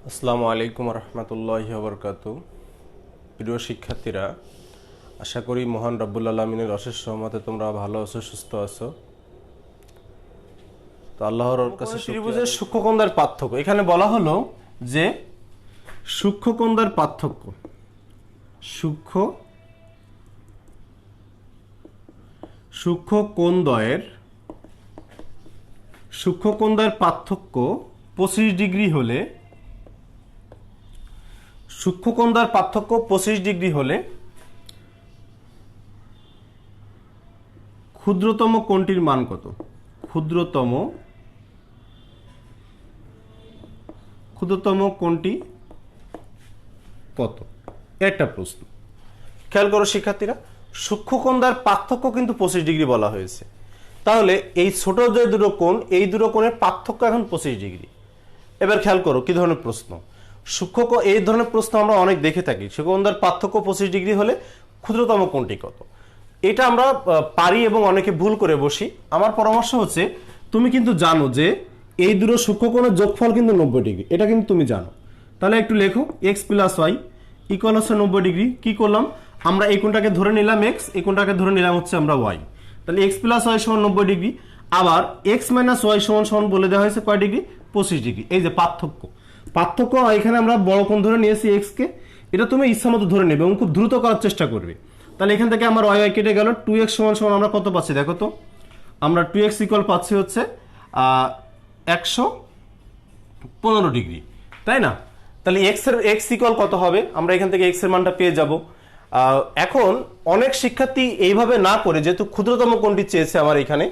আসসালামু আলাইকুম রহমতুল্লাহি ওবরকাতু। প্রিয় শিক্ষার্থীরা, আশা করি মহান রব্বুল আলমিনের অশেষ রহমতে তোমরা ভালো আছো, সুস্থ আছো। তো আল্লাহর কাছে ত্রিভুজের সূক্ষ্মকোণের পার্থক্য এখানে বলা হলো যে সূক্ষ্মকোণের পার্থক্য সূক্ষ্মকোণদ্বয়ের পার্থক্য 25 ডিগ্রি হলে সূক্ষ্মকোণদ্বয়ের পার্থক্য 25 ডিগ্রি হলে ক্ষুদ্রতম কোণটির মান কত? ক্ষুদ্রতম কোণটি কত? একটা প্রশ্ন। খেয়াল করো শিক্ষার্থীরা, সূক্ষ্মকোণদ্বয়ের পার্থক্য কিন্তু 25 ডিগ্রি বলা হয়েছে। তাহলে এই ছোট যে দুটো কোণ, এই দুটো কোণের পার্থক্য এখন 25 ডিগ্রি। এবার খেয়াল করো কি ধরনের প্রশ্ন। এই ধরনের প্রশ্ন আমরা অনেক দেখে থাকি। সূক্ষ্মকোণদ্বয়ের পার্থক্য 25 ডিগ্রি হলে ক্ষুদ্রতম কোণটি কত? এটা আমরা পারি এবং অনেকে ভুল করে বসি। আমার পরামর্শ হচ্ছে, তুমি কিন্তু জানো যে এই দুটো সূক্ষ্মকোণের যোগফল কিন্তু 90 ডিগ্রি, এটা কিন্তু তুমি জানো। তাহলে একটু লেখো, x প্লাস ওয়াই ইকুয়াল হচ্ছে 90 ডিগ্রি। কি করলাম আমরা? এই কোণটাকে ধরে নিলাম x, এই কোণটাকে ধরে নিলাম হচ্ছে আমরা y। তাহলে x প্লাস ওয়াই সমান 90 ডিগ্রি। আবার x মাইনাস ওয়াই সমান বলে দেওয়া হয়েছে কয় ডিগ্রি? 25 ডিগ্রি। এই যে পার্থক্য এখানে আমরা বড় কোণ ধরে নিয়েছি x কে। এটা তুমি ইচ্ছা মতো ধরে নেবে এবং খুব দ্রুত করার চেষ্টা করবে। তাহলে এখান থেকে আমার y কেটে গেল। 2x সমান আমরা কত পাচ্ছি দেখো তো? আমরা 2x ইকুয়াল পাচ্ছি হচ্ছে 115 ডিগ্রি, তাই না? তাহলে x ইকুয়াল কত হবে? আমরা এখান থেকে x এর মানটা পেয়ে যাব। এখন অনেক শিক্ষার্থী এইভাবে না করে, যেহেতু ক্ষুদ্রতম কোণটি চেয়েছে আমার এখানে,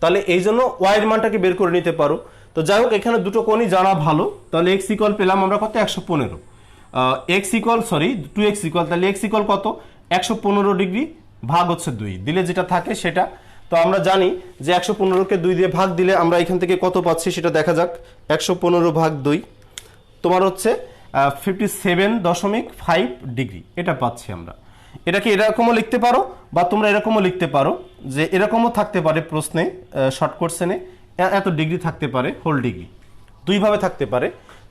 তাহলে এই জন্য y এর মানটাকে বের করে নিতে পারো। তো যাই হোক, এখানে দুটো কোণই জানা ভালো। তাহলে x ইকুয়াল পেলাম আমরা কত? 115। x ইকুয়াল 2x ইকুয়াল, তাহলে x ইকুয়াল কত? 115 ডিগ্রি ভাগ হচ্ছে 2 দিলে যেটা থাকে সেটা। তো আমরা জানি যে 115কে 2 দিয়ে ভাগ দিলে আমরা এখান থেকে কত পাচ্ছি সেটা দেখা যাক। 115 ভাগ 2 তোমার হচ্ছে 57.5 ডিগ্রি, এটা পাচ্ছি আমরা। এটাকে এরকমও লিখতে পারো বা তোমরা এরকমও লিখতে পারো, যে এরকমও থাকতে পারে প্রশ্নে, শর্ট কোশ্চেনে এত ডিগ্রি থাকতে পারে, হোল ডিগ্রি দুইভাবে থাকতে পারে,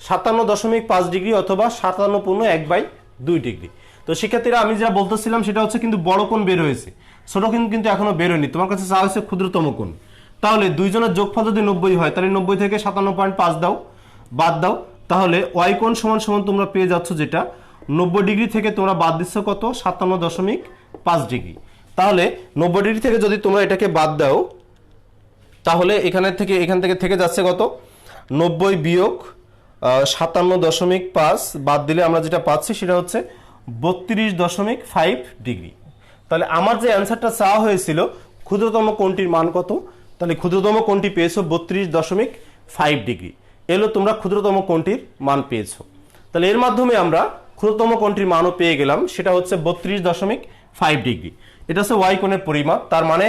57.5 ডিগ্রি অথবা 57.1/2 ডিগ্রি। তো শিক্ষার্থীরা, আমি যা বলতেছিলাম সেটা হচ্ছে কিন্তু বড় কোণ বের হয়েছে, ছোট কিন্তু এখনো বের হয়নি। তোমার কাছে চাওয়া হয়েছে ক্ষুদ্রতম কোণ। তাহলে দুইজনের যোগফল যদি 90 হয়, তাহলে 90 থেকে 57.5 বাদ দাও। তাহলে ওয়াই কোণ সমান তোমরা পেয়ে যাচ্ছ যেটা 90 ডিগ্রি থেকে তোমরা বাদ দিচ্ছ কত? 57.5 ডিগ্রি। তাহলে 90 ডিগ্রি থেকে যদি তোমরা এটাকে বাদ দাও, তাহলে এখান থেকে যাচ্ছে কত? 90 বিয়োগ 57.5 বাদ দিলে আমরা যেটা পাচ্ছি সেটা হচ্ছে 32.5 ডিগ্রি। তাহলে আমার যে অ্যান্সারটা চাওয়া হয়েছিল ক্ষুদ্রতম কোণটির মান কত, তাহলে ক্ষুদ্রতম কোণটি পেয়েছো 32.5 ডিগ্রি। এলো তোমরা ক্ষুদ্রতম কোণটির মান পেয়েছো। তাহলে এর মাধ্যমে আমরা ক্ষুদ্রতম কোণটির মানও পেয়ে গেলাম, সেটা হচ্ছে 32.5 ডিগ্রি। এটা হচ্ছে ওয়াই কোণের পরিমাপ। তার মানে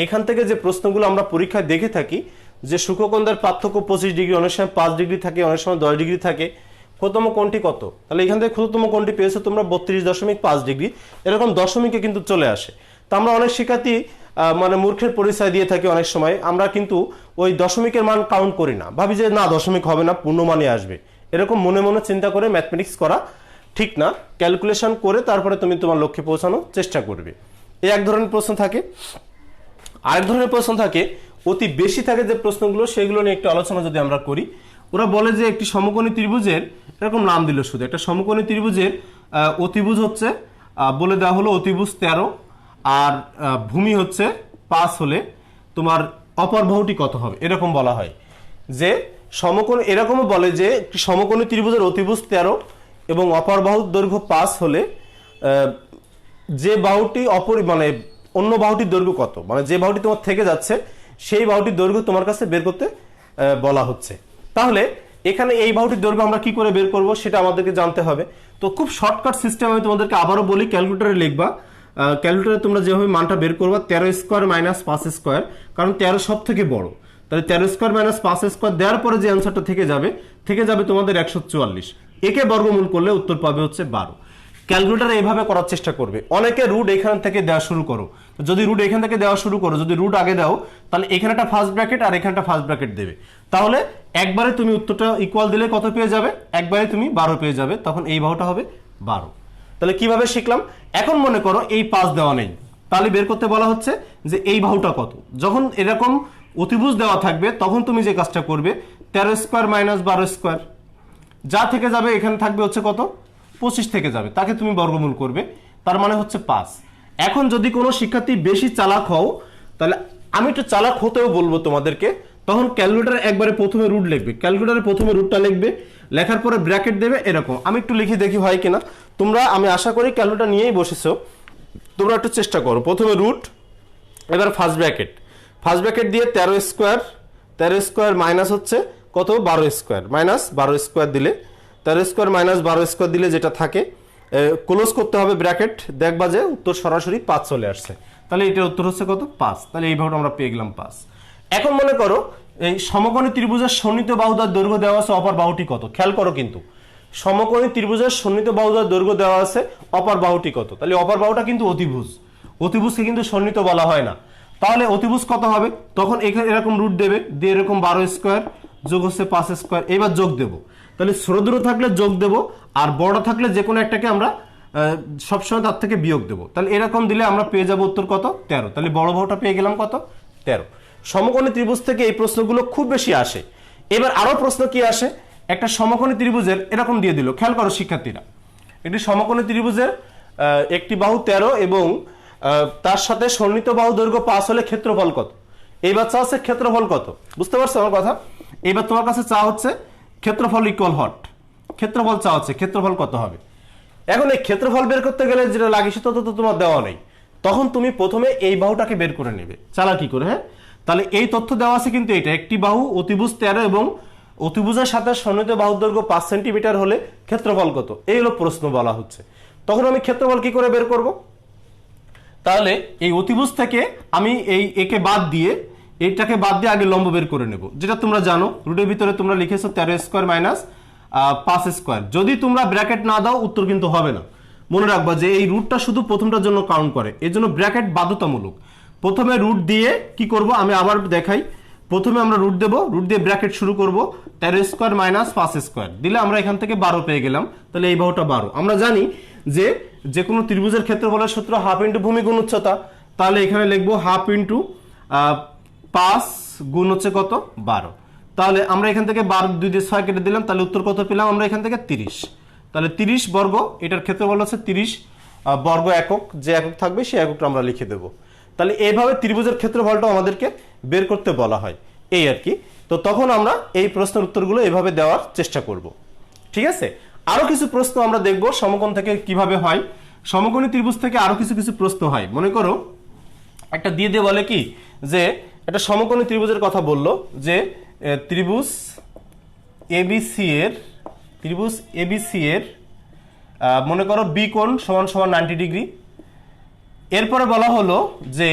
এখান থেকে যে প্রশ্নগুলো আমরা পরীক্ষায় দেখে থাকি, যে সূক্ষ্মকোণের পার্থক্য 25 ডিগ্রি, অনেক সময় 5 ডিগ্রি থাকে, অনেক সময় 10 ডিগ্রি থাকে, ক্ষুদ্রতম কোণটি কত? তাহলে এখান থেকে ক্ষুদ্রতম কোণটি পেয়েছো তোমরা 32.5 ডিগ্রি। এরকম দশমিকে কিন্তু চলে আসে। তা আমরা অনেক শিক্ষার্থী মানে মূর্খের পরিচয় দিয়ে থাকি। অনেক সময় আমরা কিন্তু ওই দশমিকের মান কাউন্ট করি না, ভাবি যে না দশমিক হবে না, পূর্ণমানই আসবে। এরকম মনে মনে চিন্তা করে ম্যাথমেটিক্স করা ঠিক না। ক্যালকুলেশন করে তারপরে তুমি তোমার লক্ষ্যে পৌঁছানোর চেষ্টা করবে। এই এক ধরনের প্রশ্ন থাকে। আরেক ধরনের প্রশ্ন থাকে, অতি বেশি থাকে যে প্রশ্নগুলো, সেগুলো নিয়ে একটু আলোচনা যদি আমরা করি। ওরা বলে যে একটি সমকোণী ত্রিভুজের, এরকম নাম দিল শুধু, একটা সমকোণী ত্রিভুজের অতিভুজ হচ্ছে বলে দেওয়া হলো অতিভুজ 13 আর ভূমি হচ্ছে 5 হলে তোমার অপর বাহুটি কত হবে, এরকম বলা হয়। যে সমকোণ এরকমও বলে যে একটি সমকোণী ত্রিভুজের অতিভুজ 13 এবং অপর বাহুর দৈর্ঘ্য 5 হলে যে বাহুটি মানে অন্য বাহুটির দৈর্ঘ্য কত, মানে যে বাহুটি তোমার থেকে যাচ্ছে সেই বাহুটির দৈর্ঘ্য তোমার কাছে বের করতে বলা হচ্ছে। তাহলে এখানে এই বাহুটির দৈর্ঘ্য আমরা কি করে বের করব সেটা আমাদেরকে জানতে হবে। তো খুব শর্টকাট সিস্টেম আমি তোমাদেরকে আবারও বলি, ক্যালকুলেটরে লিখবা। ক্যালকুলেটরে তোমরা যেভাবে মানটা বের করবা 13 স্কোয়ার মাইনাস 5 স্কোয়ার, কারণ 13 সব থেকে বড়। তাহলে 13 স্কোয়ার মাইনাস 5 স্কোয়ার দেওয়ার পরে যে অ্যান্সারটা থেকে যাবে তোমাদের 144। একে বর্গমূল করলে উত্তর পাবে হচ্ছে 12। ক্যালকুলেটর এইভাবে করার চেষ্টা করবে। অনেকে রুট এখান থেকে দেওয়া শুরু করো, যদি রুট এখান থেকে দেওয়া শুরু করো, যদি রুট আগে দাও তাহলে এখানে একটা ফার্স্ট ব্র্যাকেট আর এখানটা ফার্স্ট ব্র্যাকেট দেবে, তাহলে একবারে তুমি উত্তরটা ইকুয়াল দিলে কত পেয়ে যাবে, একবারে তুমি 12 পেয়ে যাবে, তখন এই বাহুটা হবে 12। তাহলে কিভাবে শিখলাম, এখন মনে করো এই 5 দেওয়া নেই, তাহলে বের করতে বলা হচ্ছে যে এই বাহুটা কত। যখন এরকম অতিভুজ দেওয়া থাকবে তখন তুমি যে কাজটা করবে 13 স্কোয়ার মাইনাস 12 স্কোয়ার, যা থেকে যাবে এখানে থাকবে হচ্ছে কত, 25 থেকে যাবে, তাকে তুমি বর্গমূল করবে, তার মানে হচ্ছে 5। এখন যদি কোনো শিক্ষার্থী বেশি চালাক হও, তাহলে আমি একটু চালাক হতেও বলবো তোমাদেরকে, তখন ক্যালকুলেটর একবারে প্রথমে রুট লিখবে, ক্যালকুলেটরে প্রথমে রুটটা লিখবে, লেখার পরে ব্র্যাকেট দেবে এরকম। আমি একটু লিখে দেখি হয় কিনা, তোমরা আমি আশা করি ক্যালকুলেটর নিয়েই বসেছো, তোমরা একটু চেষ্টা করো। প্রথমে রুট, এবার ফার্স্ট ব্র্যাকেট দিয়ে 13 স্কোয়ার মাইনাস হচ্ছে কত, 12 স্কোয়ার, মাইনাস 12 স্কোয়ার দিলে 13 স্কোয়ার মাইনাস 12 স্কোয়ার দিলে যেটা থাকে ক্লোজ করতে হবে ব্র্যাকেট, দেখবা যে উত্তর সরাসরি 5 চলে আসছে, তাহলে এটার উত্তর হচ্ছে কত, 5। তাহলে এইভাবে আমরা পেয়ে গেলাম 5। এখন মনে করো এই সমকোণী ত্রিভুজের সন্নিহিত বাহুদার দৈর্ঘ্য দেওয়া আছে, অপর বাহুটি কত, খেয়াল করো কিন্তু সমকোণী ত্রিভুজের সন্নিহিত বাহুদার দৈর্ঘ্য দেওয়া আছে, অপর বাহুটি কত, তাহলে অপর বাহুটা কিন্তু অতিভুজ, অতিভুজকে কিন্তু সন্নিহিত বলা হয় না, তাহলে অতিভুজ কত হবে, তখন এখানে এরকম রুট দেবে, দিয়ে এরকম 12 স্কোয়ার যোগ হচ্ছে 5 স্কোয়ার, এবার যোগ দেবো, তাহলে ছোট দূর থাকলে যোগ দেবো, আর বড় থাকলে যে কোনো একটাকে আমরা সবসময় তার থেকে বিয়োগ দেবো, তাহলে এরকম দিলে আমরা পেয়ে যাবো উত্তর কত, 13। তাহলে বড় বাহুটা পেয়ে গেলাম কত, 13। সমকোণী ত্রিভুজ থেকে এই প্রশ্নগুলো খুব বেশি আসে। এবার আরো প্রশ্ন কি আসে, একটা সমকোণী ত্রিভুজের এরকম দিয়ে দিল, খেয়াল করো শিক্ষার্থীরা, একটি সমকোণী ত্রিভুজের একটি বাহু 13 এবং তার সাথে সন্নিহিত বাহু দৈর্ঘ্য 5 হলে ক্ষেত্রফল কত। এইবার চা হচ্ছে ক্ষেত্রফল কত, বুঝতে পারছো আমার কথা, এইবার তোমার কাছে চা হচ্ছে ক্ষেত্রফল ইকুয়াল হট, ক্ষেত্রফল চা হচ্ছে ক্ষেত্রফল কত হবে। এখন এই ক্ষেত্রফল বের করতে গেলে যেটা লাগে সেটা তো তোমার দেওয়া নেই, তখন তুমি প্রথমে এই বাহুটাকে বের করে নেবে, চালা কি করে, হ্যাঁ, তাহলে এই তথ্য দেওয়া আছে কিন্তু এটা একটি বাহু অতিভুজ 13 এবং অতিভুজের সাথে সন্নিহিত বাহুর দৈর্ঘ্য 5 সেন্টিমিটার হলে ক্ষেত্রফল কত, এই হলো প্রশ্ন বলা হচ্ছে। তখন আমি ক্ষেত্রফল কি করে বের করব, তাহলে এই অতিভুজ থেকে আমি এই একে বাদ দিয়ে এইটাকে বাদ দিয়ে আগে লম্ব বের করে নেব, যেটা তোমরা জানো রুটের ভিতরে তোমরা লিখেছো 13 স্কোয়ার মাইনাস 5 স্কোয়ার। যদি তোমরা ব্র্যাকেট না দাও উত্তর কিন্তু হবে না, মনে রাখবা যে এই রুটটা শুধু প্রথমটার জন্য কাউন্ট করে, এর জন্য ব্র্যাকেট বাধ্যতামূলক। প্রথমে রুট দিয়ে কি করব, আমি আবার দেখাই, প্রথমে আমরা রুট দেব, রুট দিয়ে ব্র্যাকেট শুরু করব, 13 স্কোয়ার মাইনাস 5 স্কোয়ার দিলে আমরা এখান থেকে 12 পেয়ে গেলাম, তাহলে এই বাহুটা 12। আমরা জানি যে কোনো ত্রিভুজের ক্ষেত্রফলের সূত্র হাফ ইন্টু ভূমি গুণ উচ্চতা, তাহলে এখানে লিখবো হাফ ইন্টু 5 গুণ হচ্ছে কত, 12। তাহলে আমরা এখান থেকে 12 2 দিয়ে 6 কেটে দিলাম, তাহলে উত্তর কত পেলাম আমরা এখান থেকে 30। তাহলে 30 বর্গ, এটার ক্ষেত্রফল হচ্ছে 30 বর্গ একক, যে একক থাকবে সেই এককটা আমরা লিখে দেবো। তাহলে এইভাবে ত্রিভুজের ক্ষেত্রফলটা আমাদেরকে বের করতে বলা হয়, এই আর কি। তো তখন আমরা এই প্রশ্নের উত্তরগুলো এইভাবে দেওয়ার চেষ্টা করব, ঠিক আছে। আরো কিছু প্রশ্ন আমরা দেখব সমকোণ থেকে কিভাবে হয়, সমকোণী ত্রিভুজ থেকে আরো কিছু কিছু প্রশ্ন হয়। মনে করো একটা দিয়ে দিয়ে বলে কি যে একটা সমকোণী ত্রিভুজের কথা বললো, যে ত্রিভুজ এবিসি এর মনে করো বি কোণ সমান সমান 90 ডিগ্রি। এরপরে বলা হলো যে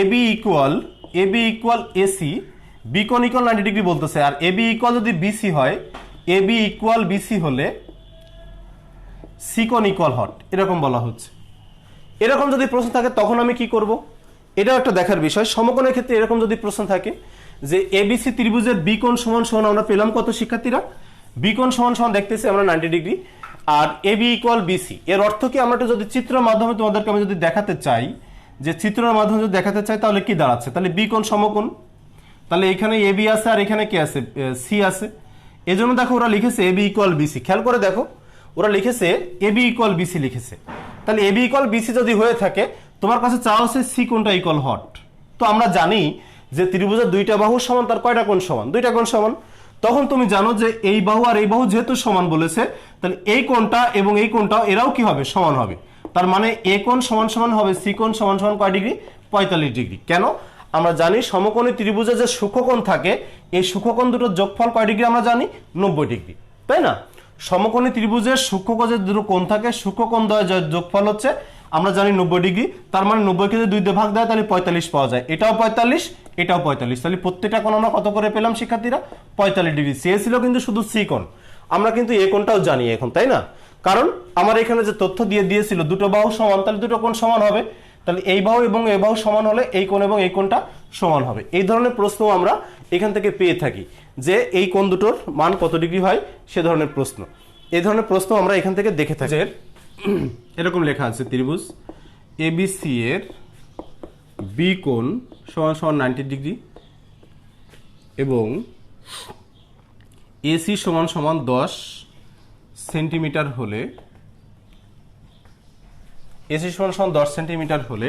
এবি ইকুয়াল এসি, বি কোণ ইকুয়াল 90 ডিগ্রি বলতেছে, আর এবি ইকুয়াল যদি বিসি হয়, এবি ইকুয়াল বিসি হলে সি কোণ ইকুয়াল হট, এরকম বলা হচ্ছে। এরকম যদি প্রশ্ন থাকে তখন আমি কি করব, এটাও একটা দেখার বিষয়। সমকোণের ক্ষেত্রে এরকম যদি প্রশ্ন থাকে যে এবিসি ত্রিভুজের বি কোণ সমান সমান আমরা পেলাম কত শিক্ষার্থীরা, বি কোণ সমান সমান দেখতেছি আমরা 90 ডিগ্রি, আর এবি ইকুয়াল বিসি। এর অর্থ কি, আমরা যদি চিত্রের মাধ্যমে তোমাদেরকে আমি যদি দেখাতে চাই, যে চিত্রের মাধ্যমে যদি দেখাতে চাই তাহলে কি দাঁড়াচ্ছে, তাহলে বি কোণ সমকোণ, তাহলে এখানে এবি আছে আর এখানে কি আছে, সি আছে। এজন্য দেখো ওরা লিখেছে এবি ইকুয়াল বিসি, খেয়াল করে দেখো ওরা লিখেছে এবি ইকুয়াল বিসি লিখেছে। তাহলে এবি ইকুয়াল বিসি যদি হয়ে থাকে, তোমার কাছে চাওয়া হচ্ছে সি কোণটা ইকুয়াল হট। তো আমরা জানি যে ত্রিভুজের দুইটা বাহু সমান, তার কয়টা কোণ সমান, দুইটা কোণ সমান। তখন তুমি জানো যে এই বাহু আর এই বাহু যেহেতু সমান বলেছে, তাহলে এই কোণটা এবং এই কোণটাও এরাও কি হবে, সমান হবে। তার মানে এ কোণ সমান সমান হবে সি কোণ সমান সমান কয় ডিগ্রি, 45 ডিগ্রি। কেন, আমরা জানি সমকোণী ত্রিভুজে যে সূক্ষ্মকোণ থাকে, এই সূক্ষ্মকোণ দুটোর যোগফল কয় ডিগ্রি আমরা জানি, 90 ডিগ্রি, তাই না। সমকোণী ত্রিভুজের সূক্ষ্মকোণের দুটো কোণ থাকে, সূক্ষ্মকোণ দ্বয় যোগফল হচ্ছে আমরা জানি 90 ডিগ্রি। তার মানে 90 কে যদি 2 দিয়ে ভাগ দেয় তাহলে 45 পাওয়া যায়, এটাও 45 এটাও 45, তাহলে প্রত্যেকটা কোণ আমরা কত করে পেলাম শিক্ষার্থীরা, 45 ডিগ্রি। সি ছিল কিন্তু শুধু সি কোণ, আমরা কিন্তু এ কোণটাও জানি এখন, তাই না। কারণ আমার এখানে যে তথ্য দিয়েছিল দুটো বাহু সমান, তাহলে দুটো কোণ সমান হবে, তাহলে এই বাহু এবং এই বাহু সমান হলে এই কোণ এবং এই কোণটা সমান হবে। এই ধরনের প্রশ্ন আমরা এখান থেকে পেয়ে থাকি যে এই কোণ দুটোর মান কত ডিগ্রি হয়, সে ধরনের প্রশ্ন। এই ধরনের প্রশ্ন আমরা এখান থেকে দেখে থাকি। এরকম লেখা আছে ত্রিভুজ এবিসি এর বি কোণ সমান সমান 90 ডিগ্রি এবং এসি সমান সমান 10 সেন্টিমিটার হলে, এসি সমান সমান 10 সেন্টিমিটার হলে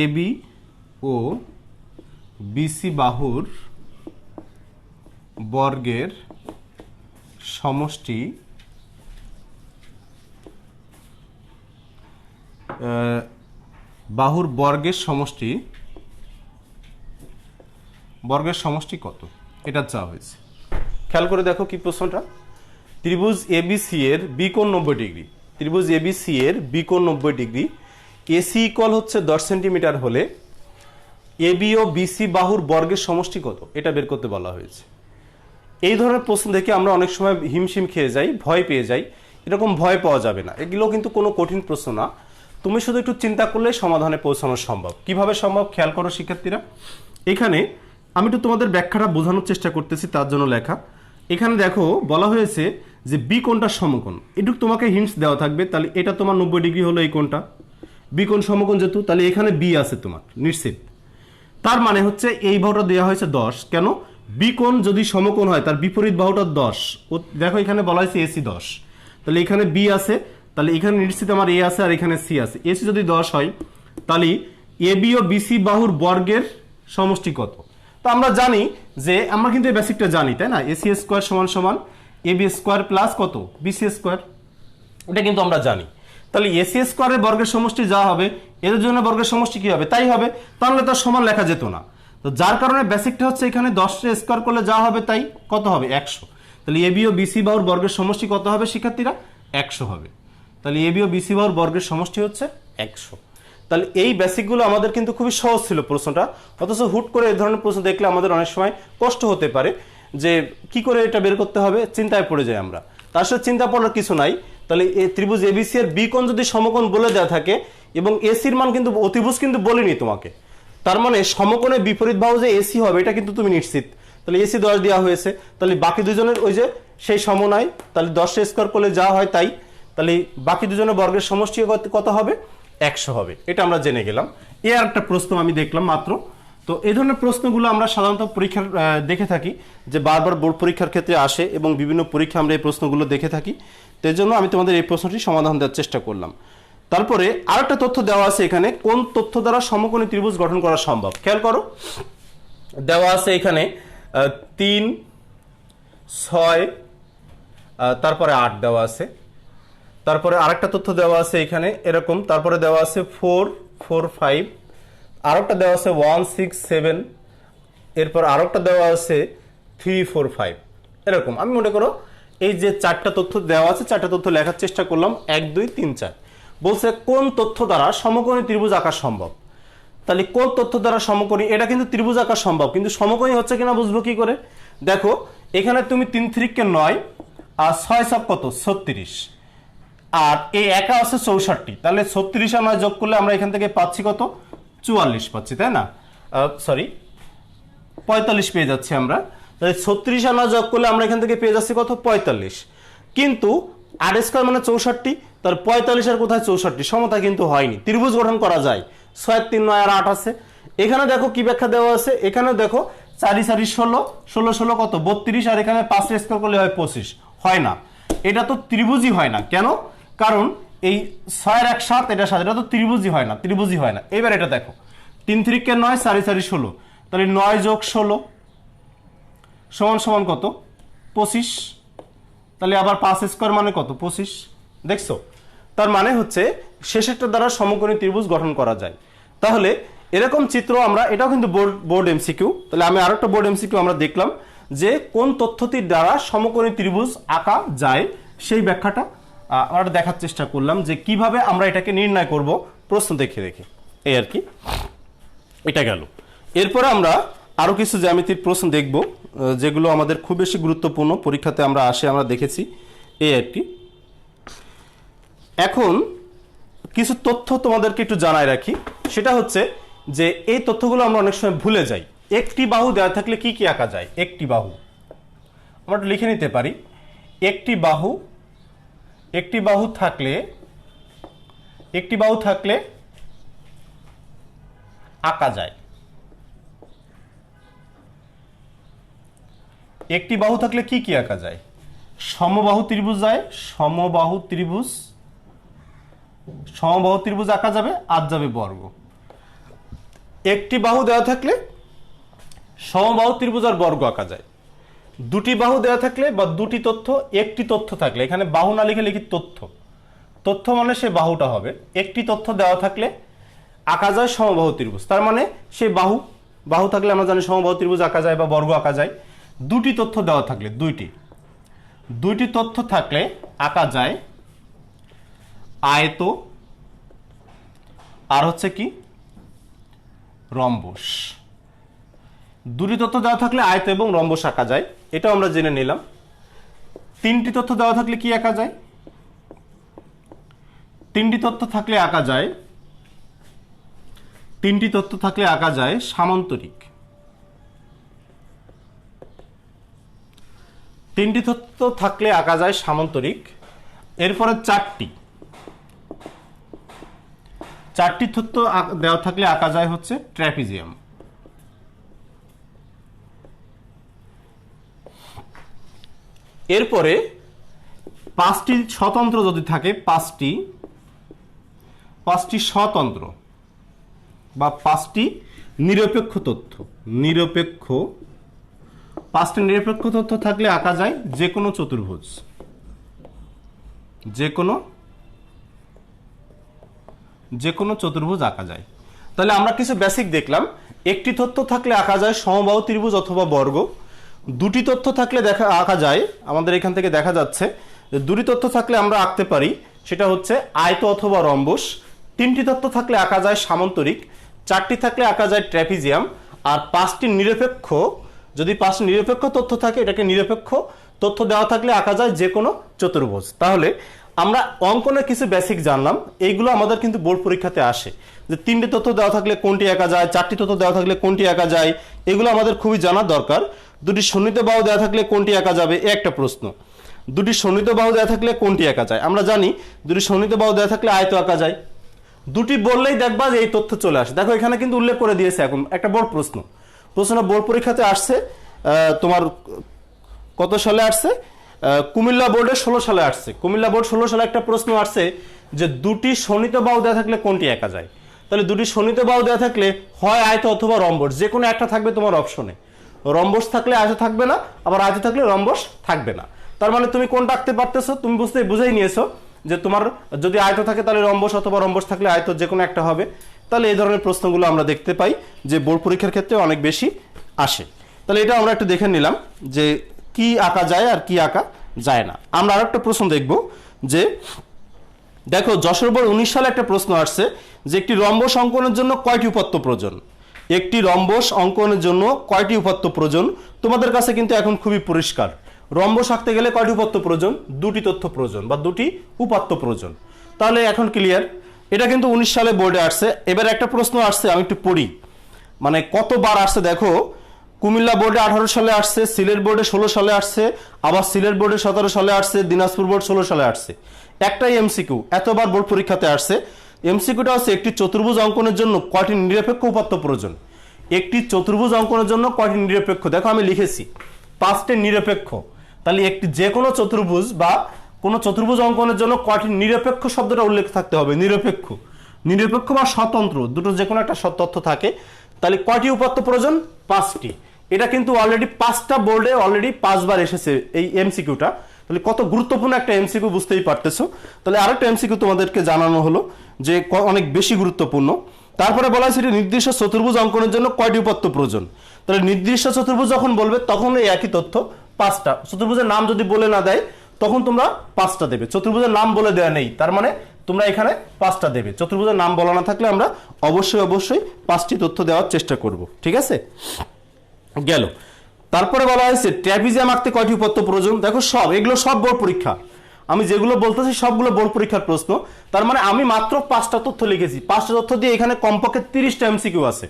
এবি ও বিসি বাহুর বর্গের সমষ্টি বাহুর বর্গের সমষ্টি কত, এটা চাওয়া হয়েছে। খেয়াল করে দেখো কি প্রশ্নটা। ত্রিভুজ এবিসি এর বি কোণ 90 ডিগ্রি, ত্রিভুজ এবিসি এর বি কোণ 90 ডিগ্রি, এসি ইকুয়াল হচ্ছে 10 সেন্টিমিটার হলে এবি ও বিসি বাহুর বর্গের সমষ্টি কত, এটা বের করতে বলা হয়েছে। এই ধরনের প্রশ্ন দেখে আমরা অনেক সময় হিমশিম খেয়ে যাই, ভয় পেয়ে যাই। এরকম ভয় পাওয়া যাবে না, এগুলো কিন্তু কোনো কঠিন প্রশ্ন না। তুমি শুধু একটু চিন্তা করলে সমাধানে পৌঁছানো সম্ভব। কিভাবে সম্ভব খেয়াল করো শিক্ষার্থীরা। এখানে আমি একটু তোমাদের ব্যাখ্যাটা বোঝানোর চেষ্টা করতেছি, তার জন্য লেখা। এখানে দেখো বলা হয়েছে যে বি কোণটা সমকোণ, এটুকু তোমাকে হিন্টস দেওয়া থাকবে। তাহলে এটা তোমার 90 ডিগ্রি হলো এই কোণটা, বি কোণ সমকোণ যেহেতু, তাহলে এখানে বি আছে তোমার নিশ্চিত। তার মানে হচ্ছে এই বাহুটা দেওয়া হয়েছে 10, কেন বি কোণ যদি সমকোণ হয় তার বিপরীত বাহুটা 10। দেখো এখানে বলা হয়েছে এসি 10, তাহলে এখানে বি আছে, তাহলে এখানে নিশ্চিত আমার এ আছে আর এখানে সি আছে। এসি যদি 10 হয় তাহলে এবি ও বিসি বাহুর বর্গের সমষ্টি কত। তো আমরা জানি যে আমরা কিন্তু এই বেসিকটা জানি, তাই না? এসি স্কোয়ার সমান সমান এবি স্কোয়ার প্লাস কত বিসি স্কোয়ার, এটা কিন্তু আমরা জানি। তাহলে এসি স্কোয়ারের বর্গের সমষ্টি যা হবে এদের জন্য বর্গের সমষ্টি কি হবে তাই হবে, তাহলে তার সমান লেখা যেত না। তো যার কারণে বেসিকটা হচ্ছে এখানে 10 স্কোয়ার করলে যা হবে তাই কত হবে 100। তাহলে এবি ও বিসি বাহুর বর্গের সমষ্টি কত হবে শিক্ষার্থীরা 100 হবে। তাহলে এবি ও বিসি বাহুর বর্গের সমষ্টি হচ্ছে 100। তাহলে এই বেসিকগুলো আমাদের কিন্তু খুবই সহজ ছিল প্রশ্নটা, অথচ হুট করে এই ধরনের প্রশ্ন দেখলে আমাদের অনেক সময় কষ্ট হতে পারে যে কি করে এটা বের করতে হবে, চিন্তায় পড়ে যাই আমরা। তার সাথে চিন্তা পড়ার কিছু নাই। তাহলে এই ত্রিভুজ এবিসি এর বি কোণ যদি সমকোণ বলে দেওয়া থাকে এবং এসির মান কিন্তু অতিভুজ কিন্তু বলিনি তোমাকে, তার মানে সমকোণের বিপরীত বাহু যে এসি হবে এটা কিন্তু তুমি নিশ্চিত। তাহলে এসি 10 দেওয়া হয়েছে, তাহলে বাকি দুজনের ওই যে সেই সমনয়, তাহলে 10 স্কোয়ার করলে যা হয় তাই, তাহলে বাকি দুজনের বর্গের সমষ্টি কত হবে 100 হবে। এটা আমরা জেনে গেলাম। এ আর একটা প্রশ্ন আমি দেখলাম মাত্র। তো এই ধরনের প্রশ্নগুলো আমরা সাধারণত পরীক্ষার দেখে থাকি যে বারবার বোর্ড পরীক্ষার ক্ষেত্রে আসে এবং বিভিন্ন পরীক্ষা আমরা এই প্রশ্নগুলো দেখে থাকি। তো এই জন্য আমি তোমাদের এই প্রশ্নটি সমাধান দেওয়ার চেষ্টা করলাম। তারপরে আরেকটা তথ্য দেওয়া আছে এখানে, কোন তথ্য দ্বারা সমকোণী ত্রিভুজ গঠন করা সম্ভব। খেয়াল করো, দেওয়া আছে এখানে 3, 6, তারপরে 8 দেওয়া আছে। তারপরে আরেকটা তথ্য দেওয়া আছে এখানে এরকম, তারপরে দেওয়া আছে 4, 4, 5, আরেকটা দেওয়া আছে 1, 6, 7, এরপর আরেকটা দেওয়া আছে 3, 4, 5 এরকম। আমি মনে করো এই যে 4টা তথ্য দেওয়া আছে, 4টা তথ্য লেখার চেষ্টা করলাম, 1, 2, 3, 4। বলছে কোন তথ্য দ্বারা সমকোণী ত্রিভুজ আঁকা সম্ভব। তাহলে কোন তথ্য দ্বারা সমকোণী, এটা কিন্তু ত্রিভুজ আঁকা সম্ভব, কিন্তু সমকোণী হচ্ছে কিনা বুঝবো কি করে। দেখো এখানে তুমি 3 3 কে 9 আর 6 সব কত 36, আর এই একা আছে 64, তাহলে 36 আর 9 যোগ করলে আমরা এখান থেকে পাচ্ছি কত 44 পাচ্ছি, তাই না? সরি 45 পেয়ে যাচ্ছি আমরা। তাহলে 36 আর 9 যোগ করলে আমরা এখান থেকে পেয়ে যাচ্ছি কত 45। কিন্তু আর স্কয়ার মানে 64, তার 45 আর কোথায় 64, সমতা কিন্তু হয়নি। ত্রিভুজ গঠন করা যায় 6, 3, 9 আর 8 আছে। এখানে দেখো কি ব্যাখ্যা দেওয়া আছে, এখানে দেখো 4, 4, 16, 16, 16 কত 32, আর এখানে 5 স্কয়ার করলে হয় 25, হয় না। এটা তো ত্রিভুজই হয় না। কেন? কারণ এই 6 এর 1 7, এটা 7, এটা তো ত্রিভুজই হয় না, ত্রিভুজই হয় না। এবার এটা দেখো 3 3 কে 9, 4 4, 16, তাহলে 9 যোগ 16 সমান সমান কত 25, তাহলে আবার 5 স্কয়ার মানে কত 25। দেখছো, তার মানে হচ্ছে শেষেরটা দ্বারা সমকোণী ত্রিভুজ গঠন করা যায়। তাহলে এরকম চিত্র আমরা, এটাও কিন্তু বোর্ড এমসিকিউ। তাহলে আমি আরেকটা বোর্ড এমসিকিউ আমরা দেখলাম যে কোন তথ্যটির দ্বারা সমকোণী ত্রিভুজ আঁকা যায়, সেই ব্যাখ্যাটা আমরা দেখার চেষ্টা করলাম যে কিভাবে আমরা এটাকে নির্ণয় করব প্রশ্ন দেখে দেখে। এই আর কি, এটা গেল। এরপরে আমরা আরো কিছু জ্যামিতির প্রশ্ন দেখব যেগুলো আমাদের খুব বেশি গুরুত্বপূর্ণ, পরীক্ষাতে আমরা দেখেছি এই একটি। এখন কিছু তথ্য তোমাদেরকে একটু জানাই রাখি, সেটা হচ্ছে যে এই তথ্যগুলো আমরা অনেক সময় ভুলে যাই। একটি বাহু দেওয়া থাকলে কি কি আঁকা যায়? একটি বাহু আমরা একটু লিখে নিতে পারি। একটি বাহু থাকলে আঁকা যায়। একটি বাহু থাকলে কি কি আঁকা যায়? সমবাহু ত্রিভুজ যায়, সমবাহু ত্রিভুজ আঁকা যাবে, আর যাবে বর্গ। একটি বাহু দেওয়া থাকলে সমবাহু ত্রিভুজ আর বর্গ আঁকা যায়। দুটি বাহু দেওয়া থাকলে বা দুটি তথ্য, একটি তথ্য থাকলে, এখানে বাহু না লিখে লিখি তথ্য মানে সে বাহুটা হবে। একটি তথ্য দেওয়া থাকলে আঁকা যায় সমবাহু ত্রিভুজ, তার মানে সে বাহু থাকলে আমরা জানি সমবাহু ত্রিভুজ আঁকা যায় বা বর্গ আঁকা যায়। দুটি তথ্য দেওয়া থাকলে, দুইটি তথ্য থাকলে আঁকা যায় আয়ত আর হচ্ছে কি রম্বস। দুটি তথ্য দেওয়া থাকলে আয়ত এবং রম্বস আঁকা যায়, এটাও আমরা জেনে নিলাম। তিনটি তথ্য দেওয়া থাকলে কি আঁকা যায়? তিনটি তথ্য থাকলে আঁকা যায় সামান্তরিক। তিনটি তথ্য থাকলে আঁকা যায় সামান্তরিক। এরপরে চারটি তথ্য দেওয়া থাকলে আঁকা যায় হচ্ছে ট্র্যাপিজিয়াম। এরপরে পাঁচটি স্বতন্ত্র যদি থাকে, পাঁচটি স্বতন্ত্র বা পাঁচটি নিরপেক্ষ তথ্য, পাঁচটি নিরপেক্ষ তথ্য থাকলে আঁকা যায় যে কোনো চতুর্ভুজ। আঁকা যায়। তাহলে আমরা কিছু বেসিক দেখলাম। একটি তথ্য থাকলে আঁকা যায় সমবাহু ত্রিভুজ অথবা বর্গ। দুটি তথ্য থাকলে আঁকা যায়, আমাদের এখান থেকে দেখা যাচ্ছে যে দুটি তথ্য থাকলে আমরা আঁকতে পারি, সেটা হচ্ছে আয়ত অথবা রম্বস। তিনটি তথ্য থাকলে আঁকা যায় সামান্তরিক। চারটি থাকলে আঁকা যায় ট্র্যাপিজিয়াম। আর পাঁচটি নিরপেক্ষ তথ্য থাকে, এটাকে নিরপেক্ষ তথ্য দেওয়া থাকলে আঁকা যায় যে কোনো চতুর্ভুজ। তাহলে আমরা অঙ্কনের কিছু বেসিক জানলাম, এইগুলো আমাদের কিন্তু বোর্ড পরীক্ষাতে আসে, যে তিনটি তথ্য দেওয়া থাকলে কোনটি আঁকা যায়, চারটি তথ্য দেওয়া থাকলে কোনটি আঁকা যায়, এগুলো আমাদের খুবই জানা দরকার। দুটি সন্নিহিত বাহু দেওয়া থাকলে কোনটি আঁকা যাবে, একটা প্রশ্ন। দুটি সন্নিহিত বাহু দেওয়া থাকলে কোনটি আঁকা যায়? আমরা জানি দুটি সন্নিহিত বাহু দেওয়া থাকলে আয়ত আঁকা যায়। দুটি বললেই দেখবা যে এই তথ্য চলে আসে। দেখো এখানে কিন্তু উল্লেখ করে দিয়েছে, এখন একটা বোর্ড প্রশ্নটা বোর্ড পরীক্ষাতে আসছে। তোমার কত সালে আসছে? কুমিল্লা বোর্ডে 16 সালে আসছে। কুমিল্লা বোর্ড 16 সালে একটা প্রশ্ন আসছে যে দুটি সন্নিহিত বাহু দেওয়া থাকলে কোনটি আঁকা যায়। তাহলে দুটি সন্নিহিত বাহু দেওয়া থাকলে হয় আয়ত অথবা রম্বস, যে কোনো একটা থাকবে তোমার অপশনে। রম্বস থাকলে আয়ত থাকবে না, আবার আয়ত থাকলে রম্বস থাকবে না। তার মানে তুমি কোনটা আঁকতে পারতেছো, তুমি বুঝেই নিয়েছো যে তোমার যদি আয়ত থাকে তাহলে রম্বস, অথবা রম্বস থাকলে আয়ত, যে কোনো একটা হবে। তাহলে এই ধরনের প্রশ্নগুলো আমরা দেখতে পাই যে বোর্ড পরীক্ষার ক্ষেত্রে অনেক বেশি আসে। তাহলে এটা আমরা একটু দেখে নিলাম যে কি আঁকা যায় আর কি আঁকা যায় না। আমরা আরেকটা প্রশ্ন দেখব যে দেখো যশোর বোর্ড 19 সালে একটা প্রশ্ন আসছে যে একটি রম্বস অঙ্কনের জন্য কয়টি উপাত্ত প্রয়োজন? একটি রম্বস অঙ্কনের জন্য কয়টি উপাত্ত প্রয়োজন? তোমাদের কাছে কিন্তু এখন খুবই পরিষ্কার। রম্বস আঁকতে গেলে কয়টি উপাত্ত প্রয়োজন? দুটি তথ্য প্রয়োজন বা দুটি উপাত্ত প্রয়োজন। তাহলে এখন ক্লিয়ার। এটা কিন্তু 19 সালে বোর্ডে আসছে। এবার একটা প্রশ্ন আসছে, আমি একটু পড়ি, মানে কতবার আসছে দেখো। কুমিল্লা বোর্ডে 18 সালে আসছে, সিলেট বোর্ডে 16 সালে আসছে, আবার সিলেট বোর্ডে 17 সালে আসছে, দিনাজপুর বোর্ড 16 সালে আসছে। একটাই এমসিকিউ, এতবার বোর্ড পরীক্ষাতে আসছে। এমসিকিউটা হচ্ছে একটি চতুর্ভুজ অঙ্কনের জন্য কয়টি নিরপেক্ষ উপাত্ত প্রয়োজন? একটি চতুর্ভুজ অঙ্কনের জন্য কয়টি নিরপেক্ষ? দেখো আমি লিখেছি 5টি নিরপেক্ষ। তাহলে একটি যে কোনো চতুর্ভুজ বা কোনো চতুর্ভুজ অঙ্কনের জন্য কয়টি নিরপেক্ষ শব্দটা উল্লেখ থাকতে হবে। নিরপেক্ষ বা স্বতন্ত্র, দুটো যে কোনো একটা তথ্য থাকে। তাহলে কয়টি উপাত্ত প্রয়োজন? 5টি। এটা কিন্তু অলরেডি 5টা বোর্ডে অলরেডি 5 বার এসেছে এই এমসিকিউটা। তাহলে কত গুরুত্বপূর্ণ একটা এমসিকিউ বুঝতেই পারতেছো। তাহলে আরেকটা এমসিকিউ তোমাদেরকে জানানো হলো যে অনেক বেশি গুরুত্বপূর্ণ। তারপরে বলা হয়েছে নির্দিষ্ট চতুর্ভুজ অঙ্কনের জন্য কয়টি উপাত্ত প্রয়োজন? তাহলে নির্দিষ্ট চতুর্ভুজ যখন বলবে তখন এই একই তথ্য 5টা। চতুর্ভুজের নাম যদি বলে না দেয় তখন তোমরা 5টা দেবে। চতুর্ভুজের নাম বলে দেওয়া নেই, তার মানে তোমরা এখানে 5টা দেবে। চতুর্ভুজের নাম বলা না থাকলে আমরা অবশ্যই 5টি তথ্য দেওয়ার চেষ্টা করব। ঠিক আছে, গেল। তারপরে বলা হয়েছে ট্র্যাপিজিয়াম আঁকতে কয়টি উপাত্ত প্রয়োজন। দেখো সব এগুলো সব বোর্ড পরীক্ষা, আমি যেগুলো বলতেছি সবগুলো বোর্ড পরীক্ষার প্রশ্ন। তার মানে আমি মাত্র 5টা তথ্য লিখেছি, 5টা তথ্য দিয়ে এখানে কমপক্ষে 30টা এমসিকিউ আছে।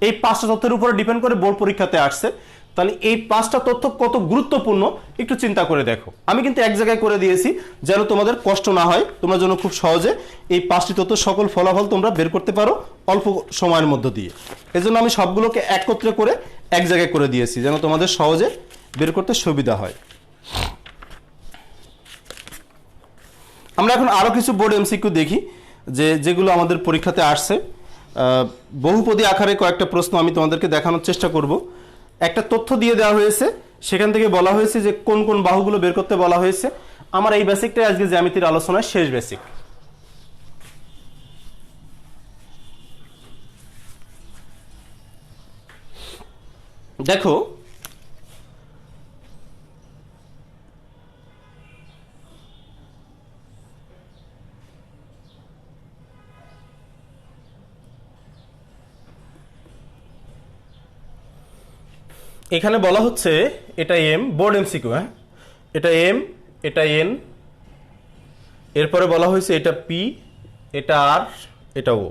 এই 5টা তথ্যের উপরে ডিপেন্ড করে বোর্ড পরীক্ষাতে আসছে। তাহলে এই 5টা তথ্য কত গুরুত্বপূর্ণ একটু চিন্তা করে দেখো। আমি কিন্তু এক জায়গায় করে দিয়েছি যেন তোমাদের কষ্ট না হয়, তোমরা যেন খুব সহজে এই 5টি তথ্য সকল ফলাফল তোমরা বের করতে পারো অল্প সময়ের মধ্য দিয়ে। এজন্য আমি সবগুলোকে একত্রে করে এক জায়গায় করে দিয়েছি যেন তোমাদের সহজে বের করতে সুবিধা হয়। আমরা এখন আরো কিছু বোর্ড এমসিকিউ দেখি যেগুলো আমাদের পরীক্ষাতে আসছে। বহুপদী আকারে কয়েকটা প্রশ্ন আমি তোমাদেরকে দেখানোর চেষ্টা করব। একটা তথ্য দিয়ে দেওয়া হয়েছে, সেখান থেকে বলা হয়েছে যে কোন কোন বাহুগুলো বের করতে বলা হয়েছে। আমার এই বেসিকটাই আজকে জ্যামিতির আলোচনায় শেষ বেসিক। দেখো এখানে বলা হচ্ছে এটা এম, বোর্ড এমসিকিউ, হ্যাঁ, এটা এম, এটা এন, এরপরে বলা হয়েছে এটা পি, এটা আর, এটা ও।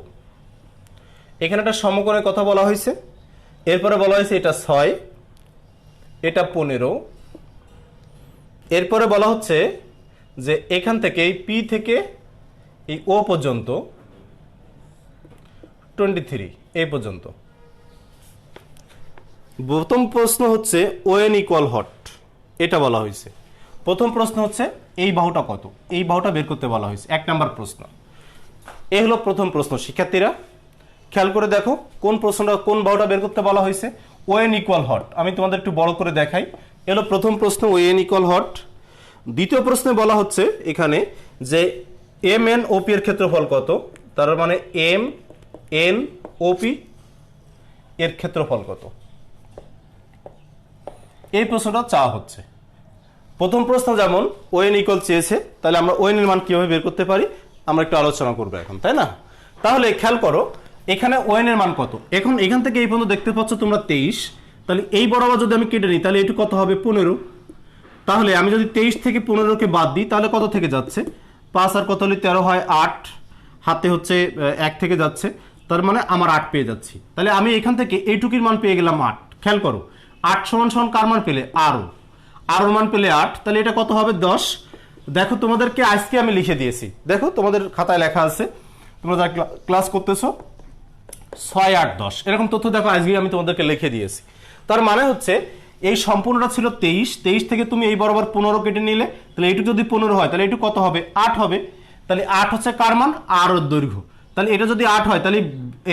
এখানে একটা সমকোণের কথা বলা হয়েছে, এরপরে বলা হয়েছে এটা 6, এটা 15, এরপরে বলা হচ্ছে যে এখান থেকে এই পি থেকে এই ও পর্যন্ত 23 এই পর্যন্ত। প্রথম প্রশ্ন হচ্ছে ওএন ইকুয়াল হট, এটা বলা হয়েছে। প্রথম প্রশ্ন হচ্ছে এই বাহুটা কত, এই বাহুটা বের করতে বলা হয়েছে, 1 নাম্বার প্রশ্ন। এই হলো প্রথম প্রশ্ন। শিক্ষার্থীরা খেয়াল করে দেখো কোন প্রশ্নটা, কোন বাহুটা বের করতে বলা হয়েছে, ওএন ইকুয়াল হট। আমি তোমাদের একটু বড় করে দেখাই। এলো প্রথম প্রশ্ন ওএন ইকুয়াল হট। দ্বিতীয় প্রশ্নে বলা হচ্ছে এখানে যে এম এন ওপি এর ক্ষেত্রফল কত, তার মানে এম এন ওপি এর ক্ষেত্রফল কত, এই প্রশ্নটা চাওয়া হচ্ছে। প্রথম প্রশ্ন যেমন ওএন ইকুয়াল চেয়েছে, তাহলে আমরা ওএন এর মান কিভাবে বের করতে পারি আমরা একটু আলোচনা করবো এখন, তাই না? তাহলে খেয়াল করো এখানে ওএন এর মান কত। এখন এখান থেকে এই পর্যন্ত দেখতে পাচ্ছ তোমরা 23, তাহলে এই বরাবর যদি আমি কেটে নিই তাহলে এটু কত হবে 15। তাহলে আমি যদি 23 থেকে 15কে বাদ দিই তাহলে কত থেকে যাচ্ছে, 5 আর কত হলে 13 হয় 8, হাতে হচ্ছে 1 থেকে যাচ্ছে, তার মানে আমার 8 পেয়ে যাচ্ছি। তাহলে আমি এখান থেকে এইটুকির মান পেয়ে গেলাম 8। খেয়াল করো 8 সমান সমান কার মান পেলে, আরও মান পেলে 8, তাহলে এটা কত হবে 10। দেখো তোমাদেরকে আজকে আমি লিখে দিয়েছি, দেখো তোমাদের খাতায় লেখা আছে, তোমরা যারা ক্লাস করতেছো 6, 8, 10 এরকম তথ্য দেখো আজকে আমি তোমাদেরকে লিখে দিয়েছি। তার মানে হচ্ছে এই সম্পূর্ণটা ছিল 23 থেকে তুমি এই বরাবর 15 কেটে নিলে, তাহলে এইটুকু যদি 15 হয় তাহলে এইটুকু কত হবে 8 হবে। তাহলে 8 হচ্ছে কার মান, আরও দৈর্ঘ্য। তাহলে এটা যদি 8 হয় তাহলে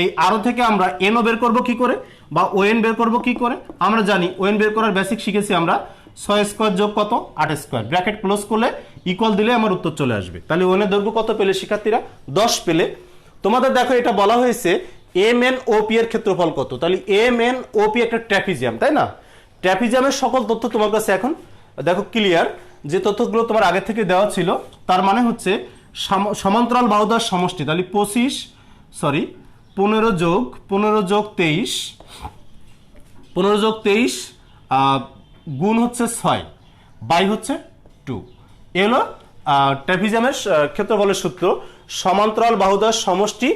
এই আরও থেকে আমরা এনও বের করব কি করে, বা ওএন বের করব কি করে। আমরা জানি ওএন বের করার বেসিক শিখেছি আমরা, 6 স্কোয়ার যোগ কত 8 স্কোয়ার, ব্র্যাকেট ক্লোজ করলে ইকুয়াল দিলে আমার উত্তর চলে আসবে। তাহলে ওএন এর দৈর্ঘ্য কত পেলে শিক্ষার্থীরা, 10 পেলে। তোমাদের দেখো এটা বলা হয়েছে এম এন ওপি এর ক্ষেত্রফল কত, তাহলে এম এন ওপি একটা ট্র্যাপিজিয়াম, তাই না? ট্র্যাপিজিয়ামের সকল তথ্য তোমার কাছে এখন দেখো ক্লিয়ার, যে তথ্যগুলো তোমার আগে থেকে দেওয়া ছিল। তার মানে হচ্ছে সমান্তরাল বাহুদ্বয়ের সমষ্টি, তাহলে 15 যোগ 23 গুণ হচ্ছে 6 বাই হচ্ছে 2। এলো ট্র্যাপিজিয়ামের ক্ষেত্রফলের সূত্র, সমান্তরাল বাহুদ্বয়ের সমষ্টি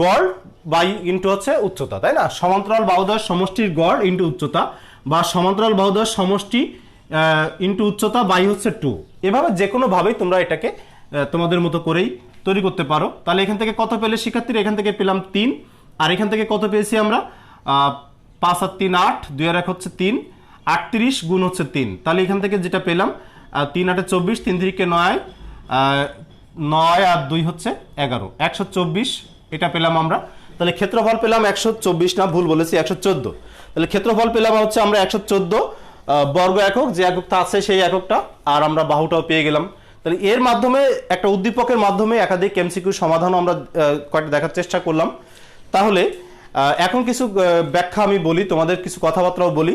গড় বাই ইন্টু হচ্ছে উচ্চতা, তাই না? সমান্তরাল বাহুদ্বয়ের সমষ্টির গড় ইন্টু উচ্চতা, বা সমান্তরাল বাহুদ্বয়ের সমষ্টি ইন্টু উচ্চতা বাই হচ্ছে 2। এভাবে যে কোনো ভাবেই তোমরা এটাকে তোমাদের মতো করেই তৈরি করতে পারো। তাহলে এখান থেকে কত পেলে শিক্ষার্থীরা, এখান থেকে পেলাম 3, আর এখান থেকে কত পেয়েছি আমরা 5 আর 3 8, 2 আর 1 হচ্ছে 3, 38 গুণ হচ্ছে 3। তাহলে এখান থেকে যেটা পেলাম 3 8 24, 3 3 9, 9 আর 2 হচ্ছে 11, 124 এটা পেলাম আমরা। তাহলে ক্ষেত্রফল পেলাম 124, না ভুল বলেছি 114। তাহলে ক্ষেত্রফল পেলাম হচ্ছে আমরা 114 বর্গ একক, যে এককটা আছে সেই এককটা, আর আমরা বাহুটাও পেয়ে গেলাম। তাহলে এর মাধ্যমে একটা উদ্দীপকের মাধ্যমে একাধিক এমসিকিউ সমাধানও আমরা কয়েকটা দেখার চেষ্টা করলাম। তাহলে এখন কিছু ব্যাখ্যা আমি বলি, তোমাদের কিছু কথাবার্তাও বলি।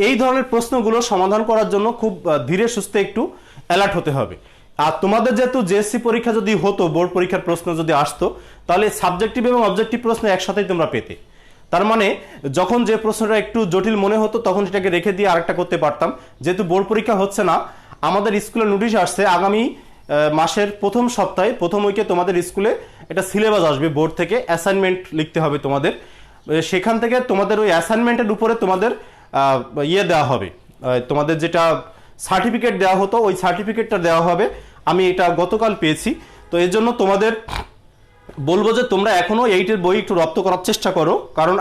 এই ধরনের প্রশ্নগুলো সমাধান করার জন্য খুব ধীরে সুস্থে একটু অ্যালার্ট হতে হবে। আর তোমাদের যেহেতু জেএসসি পরীক্ষা যদি হতো, বোর্ড পরীক্ষার প্রশ্ন যদি আসতো, তাহলে সাবজেক্টিভ এবং অবজেক্টিভ প্রশ্ন একসাথেই তোমরা পেতে। তার মানে যখন যে প্রশ্নটা একটু জটিল মনে হতো তখন সেটাকে রেখে দিয়ে আরেকটা করতে পারতাম। যেহেতু বোর্ড পরীক্ষা হচ্ছে না, আমাদের স্কুলে নোটিশ আসছে আগামী মাসের প্রথম সপ্তাহে প্রথম উইকে তোমাদের স্কুলে একটা সিলেবাস আসবে বোর্ড থেকে, অ্যাসাইনমেন্ট লিখতে হবে তোমাদের। সেখান থেকে তোমাদের ওই অ্যাসাইনমেন্টের উপরে তোমাদের ইয়ে দেওয়া হবে, তোমাদের যেটা সার্টিফিকেট দেওয়া হতো ওই সার্টিফিকেটটা দেওয়া হবে। আমি এটা গতকাল পেয়েছি। তো এর জন্য তোমাদের বলবো যে তোমরা এখনো 8 এর বই একটু রপ্ত করার চেষ্টা করো, কারণ